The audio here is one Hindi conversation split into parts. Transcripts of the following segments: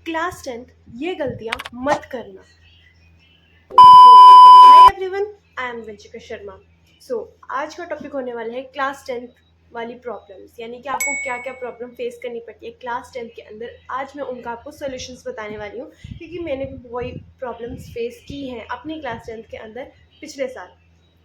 क्लास 10th ये गलतियाँ मत करना। Hi everyone, I am Vanshika Sharma. आज का टॉपिक होने वाला है क्लास 10th वाली प्रॉब्लम्स, यानी कि आपको क्या क्या प्रॉब्लम फेस करनी पड़ती है क्लास 10th के अंदर। आज मैं उनका आपको सोल्यूशंस बताने वाली हूँ, क्योंकि मैंने भी वही प्रॉब्लम्स फेस की हैं अपनी क्लास 10th के अंदर पिछले साल।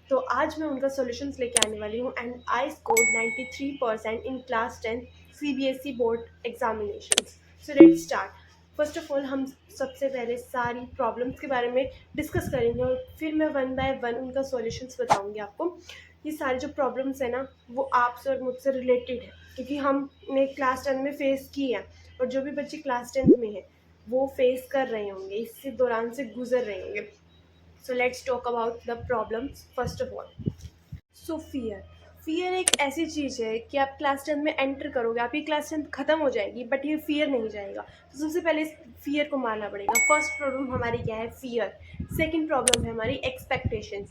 तो आज मैं उनका सॉल्यूशंस लेके आने वाली हूँ। And I scored 93% in class 10 CBSE board examinations. So let's start. First of all हम सबसे पहले सारी प्रॉब्लम्स के बारे में डिस्कस करेंगे और फिर मैं वन बाय वन उनका सॉल्यूशंस बताऊंगी आपको। ये सारी जो प्रॉब्लम्स है ना, वो आपसे और मुझसे रिलेटेड है, क्योंकि हमने क्लास 10 में फेस की है और जो भी बच्चे क्लास 10 में हैं वो फेस कर रहे होंगे, इससे दौरान से गुजर रहे होंगे। So let's talk about the problems first of all. So fear एक ऐसी चीज़ है कि आप क्लास 10 में एंटर करोगे, आपकी क्लास 10 खत्म हो जाएगी, बट ये फियर नहीं जाएगा। तो सबसे पहले इस फियर को मारना पड़ेगा। फर्स्ट प्रॉब्लम हमारी क्या है? फियर। सेकंड प्रॉब्लम है हमारी एक्सपेक्टेशंस,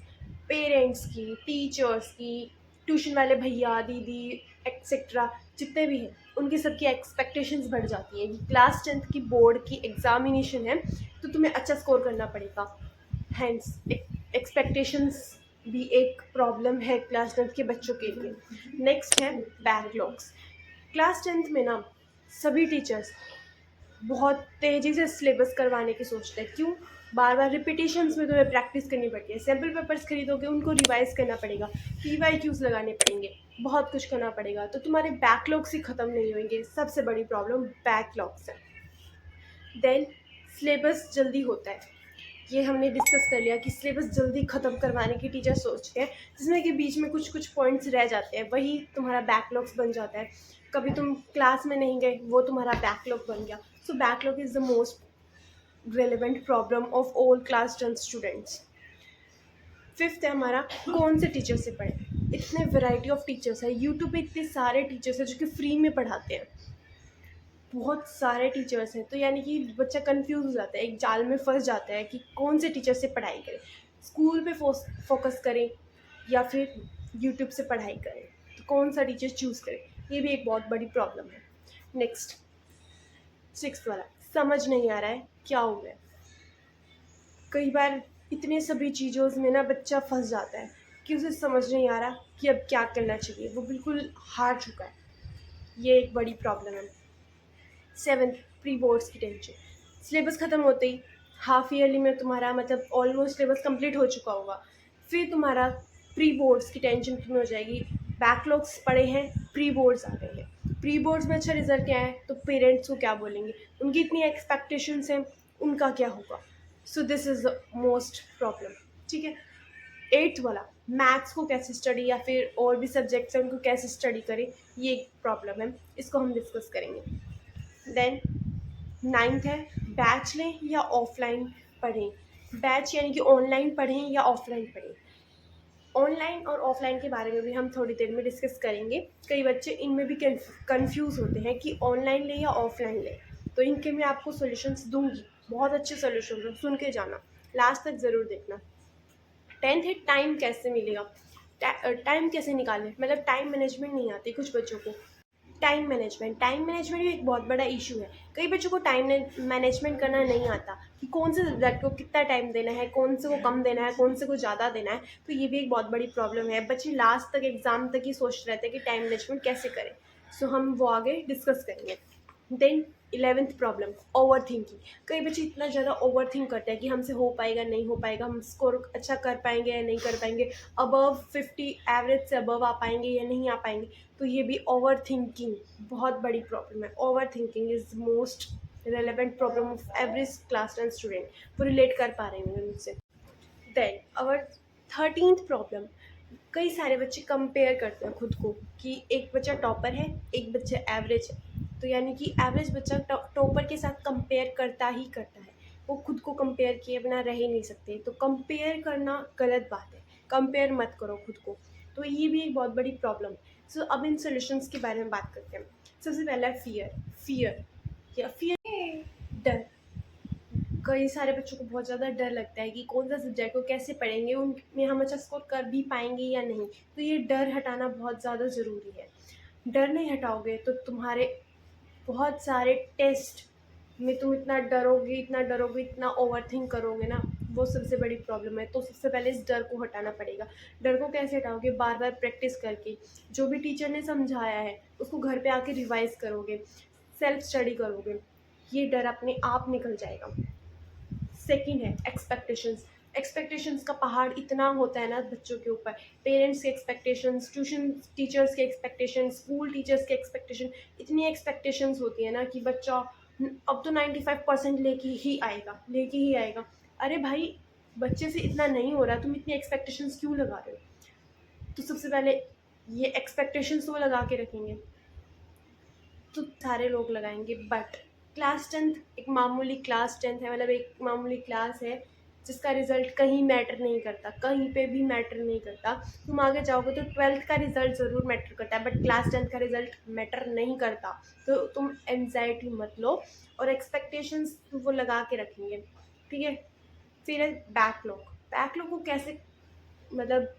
पेरेंट्स की, टीचर्स की, ट्यूशन वाले भैया दीदी एक्सेट्रा जितने भी हैं उनकी सबकी एक्सपेक्टेशंस बढ़ जाती हैं कि क्लास 10 की बोर्ड की एग्जामिनेशन है तो तुम्हें अच्छा स्कोर करना पड़ेगा। हैंस एक्सपेक्टेशंस भी एक प्रॉब्लम है क्लास 10 के बच्चों के लिए। नेक्स्ट है बैकलॉग्स। क्लास 10 में ना सभी टीचर्स बहुत तेज़ी से सिलेबस करवाने की सोचते हैं। क्यों? बार बार रिपीटेशंस में तुम्हें प्रैक्टिस करनी पड़ती है। सैम्पल पेपर्स खरीदोगे, उनको रिवाइज करना पड़ेगा, PYQs लगाने पड़ेंगे, बहुत कुछ करना पड़ेगा, तो तुम्हारे बैकलॉग्स ही ख़त्म नहीं होंगे। सबसे बड़ी प्रॉब्लम बैकलॉग्स है। देन सिलेबस जल्दी होता है, ये हमने डिस्कस कर लिया कि सिलेबस जल्दी ख़त्म करवाने की टीचर सोचते हैं, जिसमें कि बीच में कुछ कुछ पॉइंट्स रह जाते हैं, वही तुम्हारा बैकलॉग्स बन जाता है। कभी तुम क्लास में नहीं गए, वो तुम्हारा बैकलॉग बन गया। So backlog is the most relevant problem of all class 10 students. Fifth है हमारा कौन से टीचर से पढ़े। इतने वैरायटी ऑफ टीचर्स है, यूट्यूब पे इतने सारे टीचर्स हैं जो कि फ्री में पढ़ाते हैं, बहुत सारे टीचर्स हैं। तो यानी कि बच्चा कंफ्यूज हो जाता है, एक जाल में फंस जाता है कि कौन से टीचर से पढ़ाई करें, स्कूल पे फोकस करें या फिर यूट्यूब से पढ़ाई करें, तो कौन सा टीचर चूज़ करें, ये भी एक बहुत बड़ी प्रॉब्लम है। नेक्स्ट सिक्स्थ वाला, समझ नहीं आ रहा है क्या हो गया। कई बार इतने सभी चीज़ों में ना बच्चा फंस जाता है कि उसे समझ नहीं आ रहा कि अब क्या करना चाहिए, वो बिल्कुल हार चुका है। ये एक बड़ी प्रॉब्लम है। सेवन्थ, प्री बोर्ड्स की टेंशन। सिलेबस ख़त्म होते ही हाफ ईयरली में तुम्हारा मतलब ऑलमोस्ट सिलेबस कंप्लीट हो चुका होगा, फिर तुम्हारा प्री बोर्ड्स की टेंशन तुम्हें हो जाएगी। बैकलॉग्स पड़े हैं, प्री बोर्ड्स आ गए हैं, प्री बोर्ड्स में अच्छा रिजल्ट क्या है तो पेरेंट्स को क्या बोलेंगे, उनकी इतनी एक्सपेक्टेशंस हैं, उनका क्या होगा। So this is the most problem. ठीक है। एट्थ वाला, मैथ्स को कैसे स्टडी या फिर और भी सब्जेक्ट्स हैं उनको कैसे स्टडी करें, ये एक प्रॉब्लम है, इसको हम डिस्कस करेंगे। देन नाइन्थ है बैच लें या ऑफलाइन पढ़ें। बैच यानी कि ऑनलाइन पढ़ें या ऑफलाइन पढ़ें। ऑनलाइन और ऑफलाइन के बारे में भी हम थोड़ी देर में डिस्कस करेंगे। कई बच्चे इनमें भी कंफ्यूज होते हैं कि ऑनलाइन लें या ऑफलाइन लें, तो इनके मैं आपको सॉल्यूशंस दूंगी, बहुत अच्छे सॉल्यूशन, सुन के जाना, लास्ट तक ज़रूर देखना। टेंथ है टाइम कैसे मिलेगा, टाइम कैसे निकालें, मतलब टाइम मैनेजमेंट नहीं आती कुछ बच्चों को। टाइम मैनेजमेंट भी एक बहुत बड़ा इशू है। कई बच्चों को टाइम मैनेजमेंट करना नहीं आता कि कौन से सब्जेक्ट को कितना टाइम देना है, कौन से को कम देना है, कौन से को ज़्यादा देना है। तो ये भी एक बहुत बड़ी प्रॉब्लम है। बच्चे लास्ट तक एग्ज़ाम तक ही सोच रहे थे कि टाइम मैनेजमेंट कैसे करें। सो हम वो आगे डिस्कस करेंगे। Then 11th problem, over thinking. कई बच्चे इतना ज़्यादा ओवर थिंक करते हैं कि हमसे हो पाएगा नहीं हो पाएगा, हम स्कोर अच्छा कर पाएंगे या नहीं कर पाएंगे, अबव 50 एवरेज से अबव आ पाएंगे या नहीं आ पाएंगे। तो ये भी ओवर थिंकिंग बहुत बड़ी प्रॉब्लम है। Over thinking is most relevant problem of every class 10 student, वो रिलेट कर पा रहे होंगे मुझसे। देन आवर 13th प्रॉब्लम, कई सारे बच्चे कंपेयर करते हैं खुद को कि एक बच्चा टॉपर है, एक बच्चा एवरेज है, तो यानी कि एवरेज बच्चा टॉपर के साथ कंपेयर करता ही करता है, वो खुद को कंपेयर किए बिना रह ही नहीं सकते। तो कंपेयर करना गलत बात है, कंपेयर मत करो खुद को। तो ये भी एक बहुत बड़ी प्रॉब्लम है। सो अब इन सॉल्यूशंस के बारे में बात करते हैं। सबसे पहला है फियर, डर। कई सारे बच्चों को बहुत ज़्यादा डर लगता है कि कौन सा सब्जेक्ट को कैसे पढ़ेंगे, उनमें हम अच्छा स्कोर कर भी पाएंगे या नहीं। तो ये डर हटाना बहुत ज़्यादा ज़रूरी है। डर नहीं हटाओगे तो तुम्हारे बहुत सारे टेस्ट में तुम इतना डरोगे, इतना ओवरथिंक करोगे ना, वो सबसे बड़ी प्रॉब्लम है। तो सबसे पहले इस डर को हटाना पड़ेगा। डर को कैसे हटाओगे? बार बार प्रैक्टिस करके, जो भी टीचर ने समझाया है उसको घर पे आके रिवाइज करोगे, सेल्फ स्टडी करोगे, ये डर अपने आप निकल जाएगा। सेकंड है एक्सपेक्टेशंस। एक्सपेक्टेशंस का पहाड़ इतना होता है ना बच्चों के ऊपर। पेरेंट्स के एक्सपेक्टेशंस, ट्यूशन टीचर्स के एक्सपेक्टेशंस, स्कूल टीचर्स के एक्सपेक्टेशन, इतनी एक्सपेक्टेशंस होती है ना कि बच्चा अब तो 95% लेके ही आएगा। अरे भाई, बच्चे से इतना नहीं हो रहा, तुम इतनी एक्सपेक्टेशंस क्यों लगा रहे हो? तो सबसे पहले ये एक्सपेक्टेशंस वो लगा के रखेंगे तो सारे लोग लगाएंगे। बट क्लास टेंथ एक मामूली क्लास टेंथ है, मतलब एक मामूली क्लास है जिसका रिजल्ट कहीं मैटर नहीं करता, कहीं पे भी मैटर नहीं करता। तुम आगे जाओगे तो ट्वेल्थ का रिजल्ट ज़रूर मैटर करता है, बट क्लास टेंथ का रिजल्ट मैटर नहीं करता। तो तुम एनजाइटी मत लो, और एक्सपेक्टेशंस वो लगा के रखेंगे, ठीक है। फिर है बैकलॉग। बैकलॉग को मतलब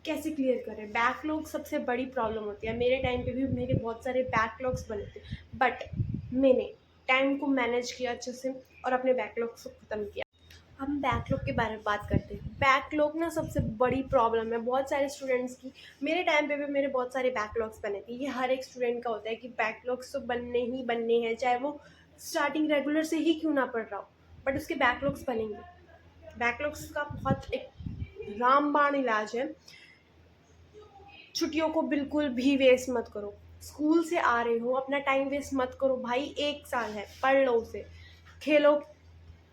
कैसे क्लियर करें? बैकलॉग सबसे बड़ी प्रॉब्लम होती है। मेरे टाइम पे भी मेरे बहुत सारे बैकलॉग्स बने थे, बट मैंने टाइम को मैनेज किया अच्छे से और अपने बैकलॉग्स को ख़त्म किया। हम बैकलॉग के बारे में बात करते हैं। बैकलॉग ना सबसे बड़ी प्रॉब्लम है बहुत सारे स्टूडेंट्स की। मेरे टाइम पे भी मेरे बहुत सारे बैकलॉग्स बने थे। ये हर एक स्टूडेंट का होता है कि बैकलॉग्स तो बनने ही बनने हैं, चाहे वो स्टार्टिंग रेगुलर से ही क्यों ना पढ़ रहा हो, बट उसके बैकलॉग्स बनेंगे। बैकलॉग्स का बहुत एक रामबाण इलाज है। छुट्टियों को बिल्कुल भी वेस्ट मत करो। स्कूल से आ रहे हो, अपना टाइम वेस्ट मत करो भाई। 1 साल है, पढ़ लो उसे, खेलो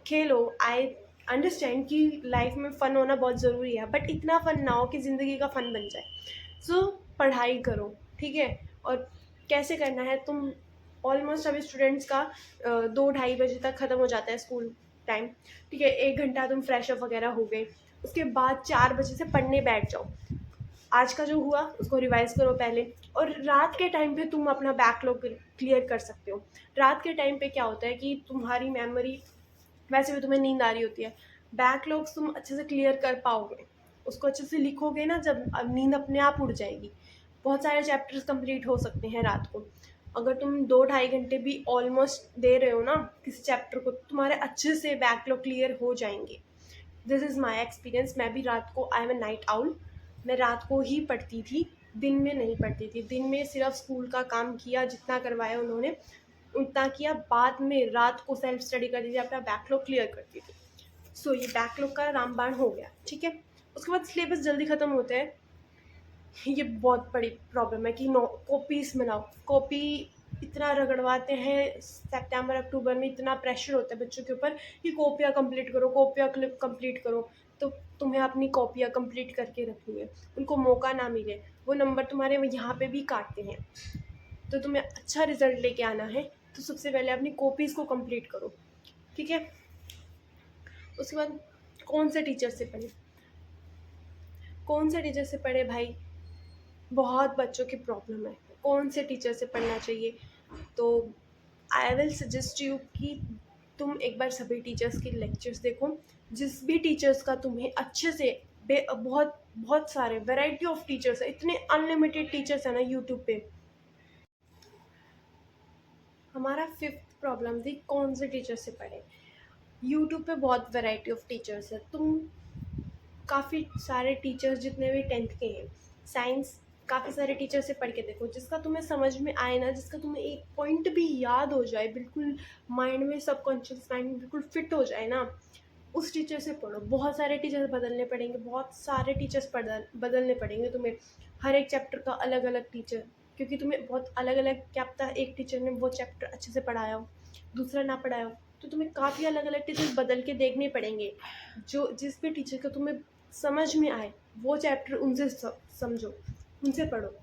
खेलो। आई अंडरस्टैंड कि लाइफ में फ़न होना बहुत ज़रूरी है, बट इतना फ़न ना हो कि ज़िंदगी का फ़न बन जाए। सो पढ़ाई करो, ठीक है। और कैसे करना है? तुम ऑलमोस्ट अभी स्टूडेंट्स का 2-2:30 बजे तक ख़त्म हो जाता है स्कूल टाइम, ठीक है। 1 घंटा तुम फ्रेश अप वगैरह हो गए, उसके बाद 4 बजे से पढ़ने बैठ जाओ। आज का जो हुआ उसको रिवाइज करो पहले, और रात के टाइम पे तुम अपना बैकलॉग क्लियर कर सकते हो। रात के टाइम पे क्या होता है कि तुम्हारी मेमोरी, वैसे भी तुम्हें नींद आ रही होती है, बैकलॉग्स तुम अच्छे से क्लियर कर पाओगे। उसको अच्छे से लिखोगे ना, जब अब नींद अपने आप उड़ जाएगी। बहुत सारे चैप्टर्स कंप्लीट हो सकते हैं रात को। अगर तुम 2-2.5 घंटे भी ऑलमोस्ट दे रहे हो ना किसी चैप्टर को, तुम्हारे अच्छे से बैकलॉग क्लियर हो जाएंगे। This is my experience. मैं भी रात को, I am a night owl, मैं रात को ही पढ़ती थी, दिन में नहीं पढ़ती थी। दिन में सिर्फ स्कूल का काम किया, जितना करवाया उन्होंने उतना किया, बाद में रात को सेल्फ स्टडी करती थी, अपना बैकलॉग क्लियर करती थी। सो ये बैकलॉग का रामबाण हो गया, ठीक है। उसके बाद सिलेबस जल्दी ख़त्म होता है। ये बहुत बड़ी प्रॉब्लम है कि नो कॉपीज़ बनाओ। कॉपी इतना रगड़वाते हैं, सितंबर अक्टूबर में इतना प्रेशर होता है बच्चों के ऊपर कि कॉपियाँ कंप्लीट करो, कॉपियाँ कंप्लीट करो। तो तुम्हें अपनी कॉपियाँ कंप्लीट करके रखनी है, उनको मौका ना मिले। वो नंबर तुम्हारे यहाँ पे भी काटते हैं। तो तुम्हें अच्छा रिजल्ट लेके आना है तो सबसे पहले अपनी कॉपीज़ को कंप्लीट करो, ठीक है। उसके बाद कौन से टीचर से पढ़े? कौन से टीचर से पढ़े भाई? बहुत बच्चों की प्रॉब्लम है कौन से टीचर से पढ़ना चाहिए। तो आई विल सजेस्ट यू कि तुम एक बार सभी टीचर्स के लेक्चर्स देखो। जिस भी टीचर्स का तुम्हें अच्छे से बहुत बहुत सारे वैरायटी ऑफ टीचर्स है, इतने अनलिमिटेड टीचर्स है ना यूट्यूब पे। हमारा फिफ्थ प्रॉब्लम थी कौन से टीचर से पढ़े। यूट्यूब पे बहुत वैरायटी ऑफ टीचर्स है। तुम काफ़ी सारे टीचर्स जितने भी 10th के हैं, साइंस काफ़ी सारे टीचर से पढ़ के देखो, जिसका तुम्हें समझ में आए ना, जिसका तुम्हें एक पॉइंट भी याद हो जाए, बिल्कुल माइंड में, सबकॉन्शियस माइंड में बिल्कुल फिट हो जाए ना, उस टीचर से पढ़ो। बहुत सारे टीचर्स बदलने पड़ेंगे, बहुत सारे टीचर्स बदलने पड़ेंगे तुम्हें। हर एक चैप्टर का अलग अलग टीचर, क्योंकि तुम्हें बहुत अलग अलग, क्या पता एक टीचर ने वो चैप्टर अच्छे से पढ़ाया हो, दूसरा ना पढ़ाया हो, तो तुम्हें काफ़ी अलग अलग टीचर्स बदल के देखने पड़ेंगे। जो जिस भी टीचर का तुम्हें समझ में आए वो चैप्टर उनसे समझो, उनसे पढ़ो।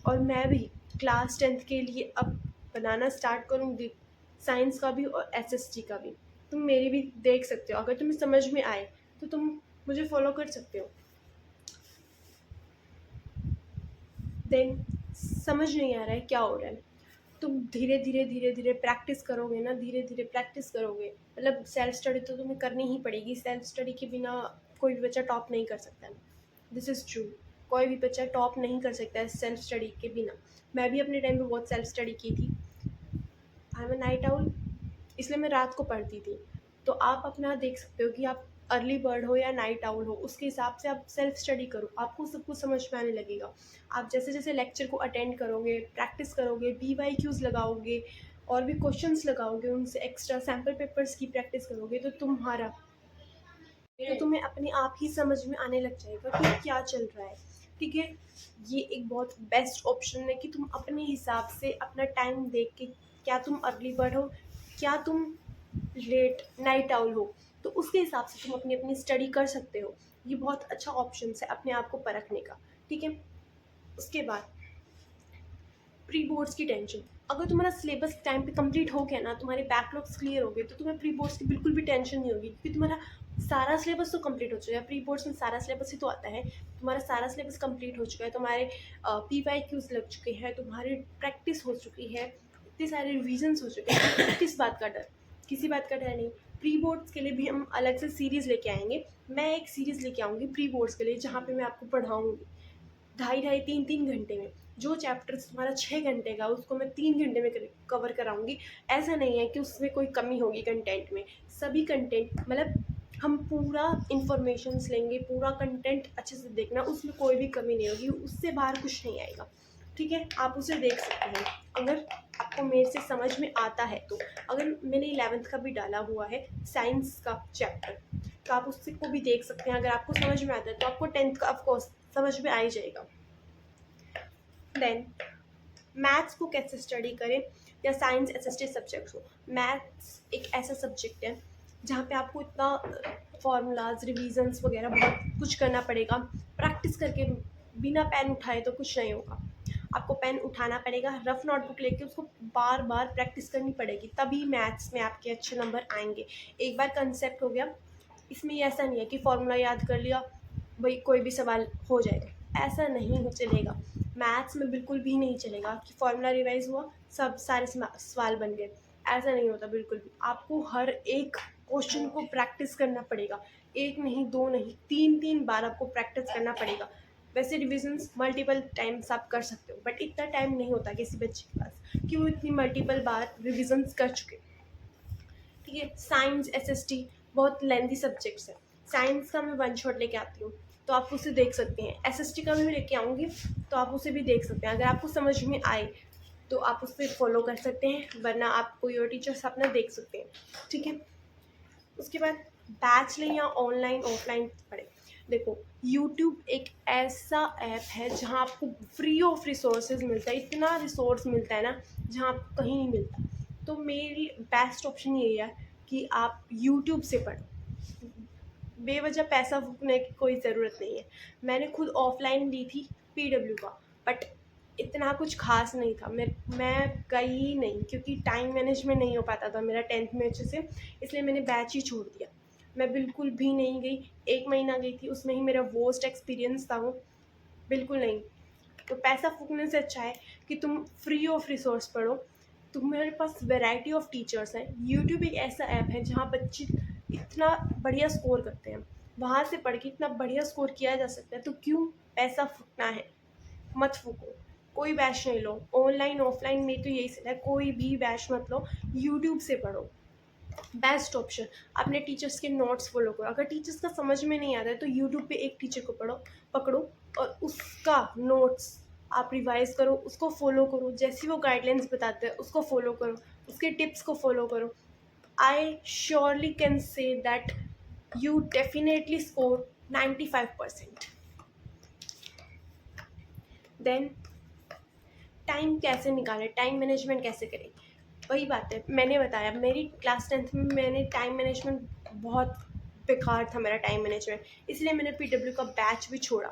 और मैं भी क्लास 10th के लिए अब बनाना स्टार्ट करूँगी, साइंस का भी और एसएसटी का भी। तुम मेरी भी देख सकते हो, अगर तुम्हें समझ में आए तो तुम मुझे फॉलो कर सकते हो। देन समझ नहीं आ रहा है क्या हो रहा है, तुम धीरे धीरे प्रैक्टिस करोगे ना, धीरे धीरे प्रैक्टिस करोगे, मतलब सेल्फ स्टडी तो तुम्हें करनी ही पड़ेगी। सेल्फ स्टडी के बिना कोई भी बच्चा टॉप नहीं कर सकता है, दिस इज़ ट्रू। कोई भी बच्चा टॉप नहीं कर सकता है सेल्फ स्टडी के बिना। मैं भी अपने टाइम पे बहुत सेल्फ स्टडी की थी। I am a night owl, इसलिए मैं रात को पढ़ती थी। तो आप अपना देख सकते हो कि आप अर्ली बर्ड हो या नाइट आउल हो, उसके हिसाब से आप सेल्फ स्टडी करो, आपको सब कुछ समझ में आने लगेगा। आप जैसे जैसे लेक्चर को अटेंड करोगे, प्रैक्टिस करोगे, PYQs लगाओगे और भी क्वेश्चंस लगाओगे, उनसे एक्स्ट्रा सैम्पल पेपर्स की प्रैक्टिस करोगे, तो तुम्हें अपने आप ही समझ में आने लग जाएगा कि क्या चल रहा है। ठीक है, ये एक बहुत बेस्ट ऑप्शन है कि तुम अपने हिसाब से अपना टाइम देख के, क्या तुम अर्ली बर्ड हो, क्या तुम लेट नाइट आउल हो, तो उसके हिसाब से तुम अपनी अपनी स्टडी कर सकते हो। ये बहुत अच्छा ऑप्शन है अपने आप को परखने का। ठीक है, उसके बाद प्री बोर्ड्स की टेंशन। अगर तुम्हारा सिलेबस टाइम पे कंप्लीट हो गया ना, तुम्हारे बैकलॉग्स क्लियर हो गए, तो तुम्हें प्री बोर्ड्स की बिल्कुल भी टेंशन नहीं होगी, क्योंकि तुम्हारा सारा सिलेबस तो कंप्लीट हो चुका है। प्री बोर्ड्स में सारा सिलेबस ही तो आता है। तुम्हारा सारा सिलेबस कंप्लीट हो चुका है, तुम्हारे PYQs लग चुके हैं, तुम्हारी प्रैक्टिस हो चुकी है, इतने सारे रिविजन्स हो चुके हैं। किस बात का डर? किसी बात का डर नहीं। प्री बोर्ड्स के लिए भी हम अलग से सीरीज़ लेके आएंगे। मैं एक सीरीज़ लेके आऊँगी प्री बोर्ड्स के लिए, जहाँ पे मैं आपको पढ़ाऊँगी 2.5-3 घंटे में। जो चैप्टर्स तुम्हारा 6 घंटे का, उसको मैं 3 घंटे में कवर कराऊंगी। ऐसा नहीं है कि उसमें कोई कमी होगी कंटेंट में। सभी कंटेंट मतलब हम पूरा इन्फॉर्मेशंस लेंगे, पूरा कंटेंट अच्छे से देखना, उसमें कोई भी कमी नहीं होगी, उससे बाहर कुछ नहीं आएगा। ठीक है, आप उसे देख सकते हैं अगर आपको मेरे से समझ में आता है तो। अगर मैंने 11th का भी डाला हुआ है साइंस का चैप्टर, तो आप उससे को भी देख सकते हैं। अगर आपको समझ में आता है तो आपको 10th का ऑफकोर्स समझ में आ ही जाएगा। देन मैथ्स को कैसे स्टडी करें, या साइंस SST सब्जेक्ट हो। मैथ्स एक ऐसा सब्जेक्ट है जहाँ पे आपको इतना फार्मूलाज, रिविजन्स वगैरह बहुत कुछ करना पड़ेगा। प्रैक्टिस करके बिना पेन उठाए तो कुछ नहीं होगा। आपको पेन उठाना पड़ेगा, रफ नोटबुक लेके उसको बार बार प्रैक्टिस करनी पड़ेगी, तभी मैथ्स में आपके अच्छे नंबर आएंगे। एक बार कंसेप्ट हो गया, इसमें ऐसा नहीं है कि फॉर्मूला याद कर लिया भाई कोई भी सवाल हो जाएगा, ऐसा नहीं चलेगा। मैथ्स में बिल्कुल भी नहीं चलेगा कि फॉर्मूला रिवाइज हुआ सब सारे सवाल बन गए, ऐसा नहीं होता बिल्कुल भी। आपको हर एक क्वेश्चन को प्रैक्टिस करना पड़ेगा, एक नहीं, दो नहीं, 3 बार आपको प्रैक्टिस करना पड़ेगा। वैसे रिविजन्स मल्टीपल टाइम्स आप कर सकते हो, बट इतना टाइम नहीं होता किसी बच्चे के पास कि वो इतनी मल्टीपल बार रिविजन्स कर चुके। ठीक है, साइंस SST बहुत लेंथी सब्जेक्ट्स है। साइंस का मैं वन शॉट लेके आती हूँ, तो आप उसे देख सकते हैं। SST का मैं लेके आऊँगी, तो आप उसे भी देख सकते हैं। अगर आपको समझ में आए तो आप उससे फॉलो कर सकते हैं, वरना आप कोई और टीचर्स अपना देख सकते हैं। ठीक है, उसके बाद बैच लें या ऑनलाइन ऑफलाइन पढ़ें। देखो, यूट्यूब एक ऐसा ऐप है जहाँ आपको फ्री ऑफ रिसोर्सेज मिलता है, इतना रिसोर्स मिलता है ना जहाँ आपको कहीं नहीं मिलता। तो मेरी बेस्ट ऑप्शन यही है कि आप यूट्यूब से पढ़ो, बेवजह पैसा फूकने की कोई ज़रूरत नहीं है। मैंने खुद ऑफलाइन ली थी PW का, बट इतना कुछ खास नहीं था। मैं गई नहीं, क्योंकि टाइम मैनेजमेंट नहीं हो पाता था मेरा 10th में अच्छे से, इसलिए मैंने बैच ही छोड़ दिया। मैं बिल्कुल भी नहीं गई, 1 महीना गई थी, उसमें ही मेरा वर्स्ट एक्सपीरियंस था वो, बिल्कुल नहीं। तो पैसा फूकने से अच्छा है कि तुम फ्री ऑफ रिसोर्स पढ़ो। तुम्हारे पास वैरायटी ऑफ टीचर्स हैं। यूट्यूब एक ऐसा ऐप है जहाँ बच्चे इतना बढ़िया स्कोर करते हैं, वहाँ से पढ़ के इतना बढ़िया स्कोर किया जा सकता है, तो क्यों पैसा फूकना है? मत फूको, कोई बैच नहीं लो। ऑनलाइन ऑफलाइन में तो यही सलाह है, कोई भी बैच मत लो, यूट्यूब से पढ़ो, बेस्ट ऑप्शन। अपने टीचर्स के नोट्स फॉलो करो। अगर टीचर्स का समझ में नहीं आता है तो यूट्यूब पे एक टीचर को पकड़ो और उसका नोट्स आप रिवाइज करो, उसको फॉलो करो, जैसी वो गाइडलाइंस बताते हैं उसको फॉलो करो, उसके टिप्स को फॉलो करो। I surely can say that you definitely score 95%। Then time कैसे निकालें, टाइम मैनेजमेंट कैसे करें? वही बात है, मैंने बताया मेरी क्लास 10th में मैंने टाइम मैनेजमेंट बहुत बेकार था मेरा टाइम मैनेजमेंट, इसलिए मैंने PW का बैच भी छोड़ा।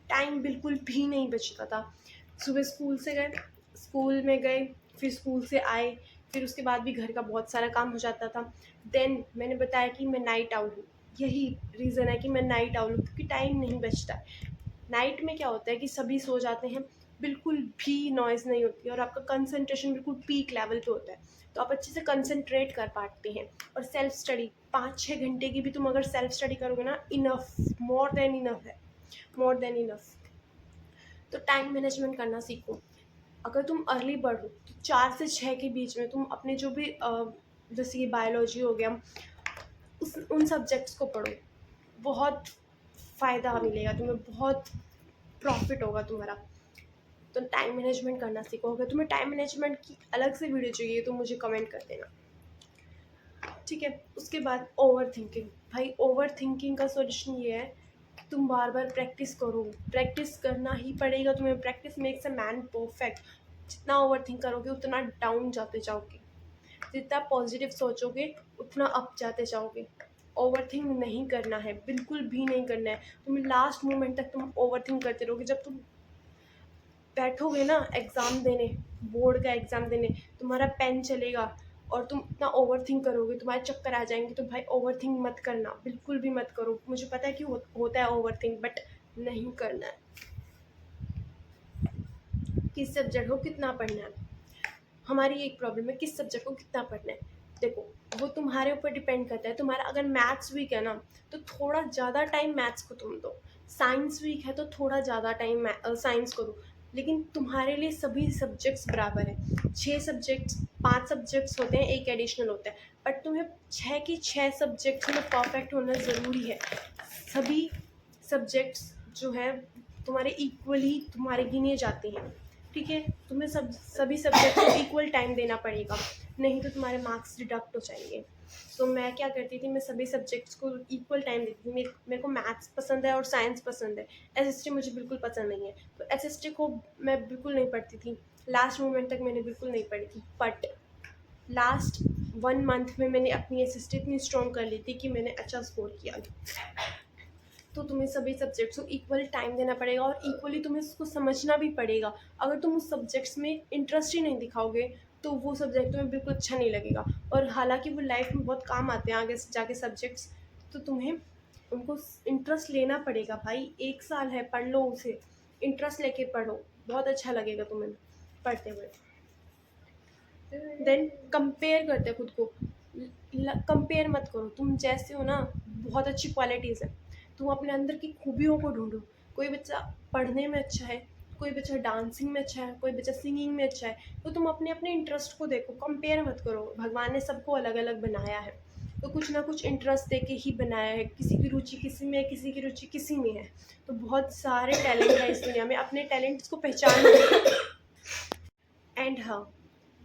टाइम बिल्कुल भी नहीं बचता था। सुबह स्कूल में गए, फिर स्कूल से आए, फिर उसके बाद भी घर का बहुत सारा काम हो जाता था। देन मैंने बताया कि मैं नाइट आउल हूँ, यही रीज़न है कि मैं नाइट आउल हूँ, क्योंकि टाइम नहीं बचता। नाइट में क्या होता है कि सभी सो जाते हैं, बिल्कुल भी नॉइज़ नहीं होती और आपका कंसंट्रेशन बिल्कुल पीक लेवल पे होता है, तो आप अच्छे से कंसंट्रेट कर पाते हैं। और सेल्फ स्टडी 5-6 घंटे की भी तुम अगर सेल्फ स्टडी करोगे ना, इनफ, मोर देन इनफ है, मोर देन इनफ। तो टाइम मैनेजमेंट करना सीखो। अगर तुम अर्ली बढ़ो तो 4 से 6 के बीच में तुम अपने जो भी जैसे कि बायोलॉजी हो गया, उन सब्जेक्ट्स को पढ़ो। बहुत फ़ायदा मिलेगा तुम्हें, बहुत प्रॉफिट होगा तुम्हारा। तो टाइम मैनेजमेंट करना सीखो। अगर तुम्हें टाइम मैनेजमेंट की अलग से वीडियो चाहिए तो मुझे कमेंट कर देना, ठीक है। उसके बाद ओवर थिंकिंग। भाई ओवर थिंकिंग का सॉल्यूशन ये है कि तुम बार बार प्रैक्टिस करो, प्रैक्टिस करना ही पड़ेगा तुम्हें। Practice makes a man perfect. जितना ओवर थिंक करोगे उतना डाउन जाते जाओगे, जितना पॉजिटिव सोचोगे उतना अप जाते जाओगे। ओवर थिंक नहीं करना है, बिल्कुल भी नहीं करना है। तुम्हें लास्ट मोमेंट तक तुम ओवर थिंक करते रहोगे। जब तुम बैठोगे ना एग्ज़ाम देने, बोर्ड का एग्ज़ाम देने, तुम्हारा पेन चलेगा और तुम इतना ओवर थिंक करोगे, तुम्हारे चक्कर आ जाएंगे। तो भाई ओवर थिंक मत करना, बिल्कुल भी मत करो। मुझे पता है कि होता है ओवर थिंक, बट नहीं करना है। किस सब्जेक्ट को कितना पढ़ना है, हमारी एक प्रॉब्लम है, किस सब्जेक्ट को कितना पढ़ना है। देखो वो तुम्हारे ऊपर डिपेंड करता है। तुम्हारा अगर मैथ्स वीक है ना तो थोड़ा ज़्यादा टाइम मैथ्स को तुम दो। साइंस वीक है तो थोड़ा ज़्यादा टाइम साइंस को दो। लेकिन तुम्हारे लिए सभी सब्जेक्ट्स बराबर है। 6 सब्जेक्ट्स, 5 सब्जेक्ट्स होते हैं, एक एडिशनल होता है, बट तुम्हें 6 की 6 सब्जेक्ट्स में परफेक्ट होना ज़रूरी है। सभी सब्जेक्ट्स जो है तुम्हारे इक्वली तुम्हारे गिने जाते हैं, ठीक है। तुम्हें सभी सब्जेक्ट को इक्वल टाइम देना पड़ेगा, नहीं तो तुम्हारे मार्क्स डिडक्ट हो जाएंगे। तो मैं क्या करती थी, मैं सभी सब्जेक्ट्स को इक्वल टाइम देती थी। मेरे को मैथ्स पसंद है और साइंस पसंद है, एसएसटी मुझे बिल्कुल पसंद नहीं है। तो एसएसटी को मैं बिल्कुल नहीं पढ़ती थी, लास्ट मोमेंट तक मैंने बिल्कुल नहीं पढ़ी थी। बट लास्ट 1 मंथ में मैंने अपनी एसएसटी इतनी स्ट्रॉन्ग कर ली थी कि मैंने अच्छा स्कोर किया। तो तुम्हें सभी सब्जेक्ट्स को इक्वल टाइम देना पड़ेगा और इक्वली तुम्हें उसको समझना भी पड़ेगा। अगर तुम उस सब्जेक्ट्स में इंटरेस्ट ही नहीं दिखाओगे तो वो सब्जेक्ट तुम्हें बिल्कुल अच्छा नहीं लगेगा। और हालांकि वो लाइफ में बहुत काम आते हैं आगे जाके सब्जेक्ट्स, तो तुम्हें उनको इंटरेस्ट लेना पड़ेगा। भाई 1 साल है, पढ़ लो उसे, इंटरेस्ट लेके पढ़ो, बहुत अच्छा लगेगा तुम्हें पढ़ते हुए। देन कंपेयर करते खुद को, कंपेयर मत करो। तुम जैसे हो ना, बहुत अच्छी क्वालिटीज़ है, तुम अपने अंदर की खूबियों को ढूंढो। कोई बच्चा पढ़ने में अच्छा है, कोई बच्चा डांसिंग में अच्छा है, कोई बच्चा सिंगिंग में अच्छा है। तो तुम अपने अपने इंटरेस्ट को देखो, कंपेयर मत करो। भगवान ने सबको अलग अलग बनाया है, तो कुछ ना कुछ इंटरेस्ट दे के ही बनाया है। किसी की रुचि किसी में है, किसी की रुचि किसी में है। तो बहुत सारे टैलेंट है इस दुनिया में, अपने टैलेंट्स को पहचानो। एंड हाँ,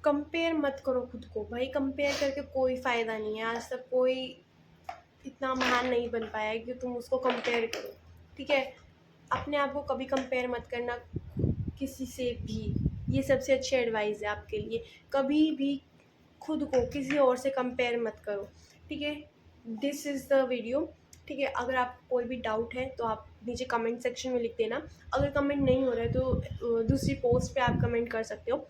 कंपेयर मत करो खुद को। भाई कंपेयर करके कोई फ़ायदा नहीं है। आज तक कोई इतना महान नहीं बन पाया है कि तुम उसको कंपेयर करो, ठीक है। अपने आप को कभी कंपेयर मत करना किसी से भी, ये सबसे अच्छी एडवाइस है आपके लिए। कभी भी खुद को किसी और से कंपेयर मत करो, ठीक है। दिस इज़ द वीडियो, ठीक है। अगर आपको कोई भी डाउट है तो आप नीचे कमेंट सेक्शन में लिख देना। अगर कमेंट नहीं हो रहा है तो दूसरी पोस्ट पे आप कमेंट कर सकते हो,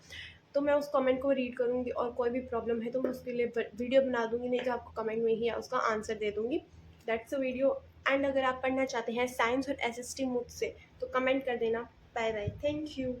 तो मैं उस कमेंट को रीड करूँगी। और कोई भी प्रॉब्लम है तो मैं उसके लिए वीडियो बना दूँगी, नहीं तो आपको कमेंट में ही उसका आंसर दे दूँगी। That's a video. एंड अगर आप पढ़ना चाहते हैं साइंस और एसएसटी मुझसे तो कमेंट कर देना। Bye bye, thank you.